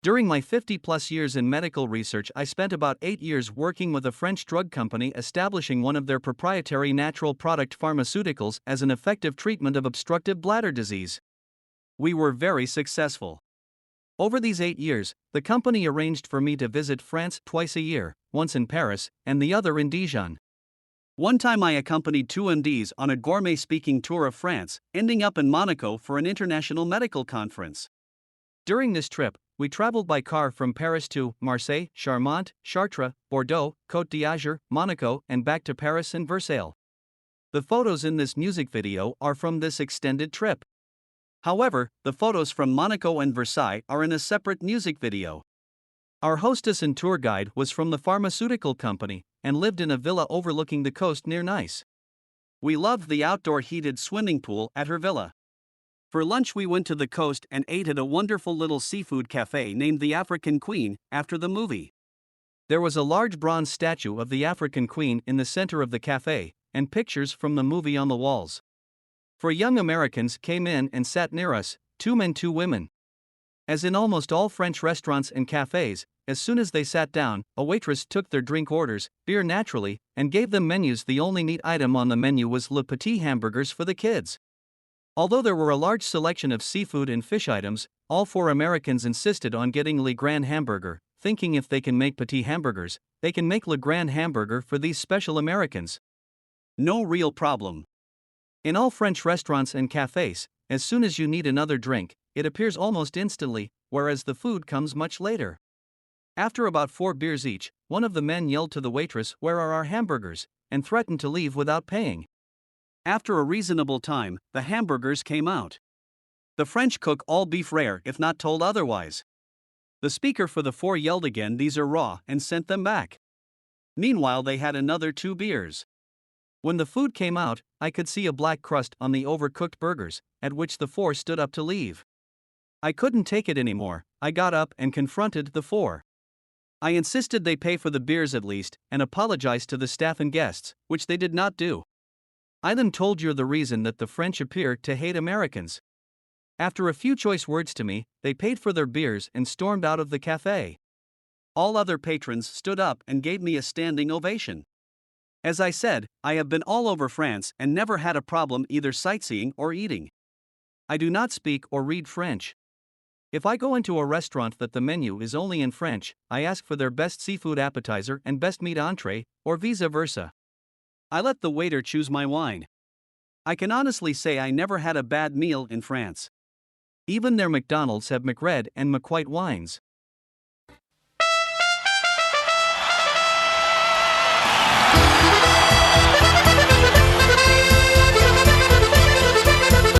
During my 50-plus years in medical research, I spent about 8 years working with a French drug company establishing one of their proprietary natural product pharmaceuticals as an effective treatment of obstructive bladder disease. We were very successful. Over these 8 years, the company arranged for me to visit France twice a year, once in Paris and the other in Dijon. One time I accompanied two MDs on a gourmet speaking tour of France, ending up in Monaco for an international medical conference. During this trip, we traveled by car from Paris to Marseille, Charmant, Chartres, Bordeaux, Côte d'Azur, Monaco, and back to Paris and Versailles. The photos in this music video are from this extended trip. However, the photos from Monaco and Versailles are in a separate music video. Our hostess and tour guide was from the pharmaceutical company and lived in a villa overlooking the coast near Nice. We loved the outdoor heated swimming pool at her villa. For lunch, we went to the coast and ate at a wonderful little seafood cafe named the African Queen, after the movie. There was a large bronze statue of the African Queen in the center of the cafe, and pictures from the movie on the walls. 4 young Americans came in and sat near us, 2 men, 2 women. As in almost all French restaurants and cafes, as soon as they sat down, a waitress took their drink orders, beer naturally, and gave them menus. The only neat item on the menu was Le Petit hamburgers for the kids. Although there were a large selection of seafood and fish items, all 4 Americans insisted on getting Le Grand Hamburger, thinking if they can make Petit hamburgers, they can make Le Grand Hamburger for these special Americans. No real problem. In all French restaurants and cafes, as soon as you need another drink, it appears almost instantly, whereas the food comes much later. After about 4 beers each, one of the men yelled to the waitress, "Where are our hamburgers?" and threatened to leave without paying. After a reasonable time, the hamburgers came out. The French cook all beef rare if not told otherwise. The speaker for the 4 yelled again, "These are raw," and sent them back. Meanwhile, they had another 2 beers. When the food came out, I could see a black crust on the overcooked burgers, at which the 4 stood up to leave. I couldn't take it anymore. I got up and confronted the 4. I insisted they pay for the beers at least, and apologized to the staff and guests, which they did not do. I then told you the reason that the French appear to hate Americans. After a few choice words to me, they paid for their beers and stormed out of the cafe. All other patrons stood up and gave me a standing ovation. As I said, I have been all over France and never had a problem either sightseeing or eating. I do not speak or read French. If I go into a restaurant that the menu is only in French, I ask for their best seafood appetizer and best meat entree, or vice versa. I let the waiter choose my wine. I can honestly say I never had a bad meal in France. Even their McDonald's have McRed and McWhite wines.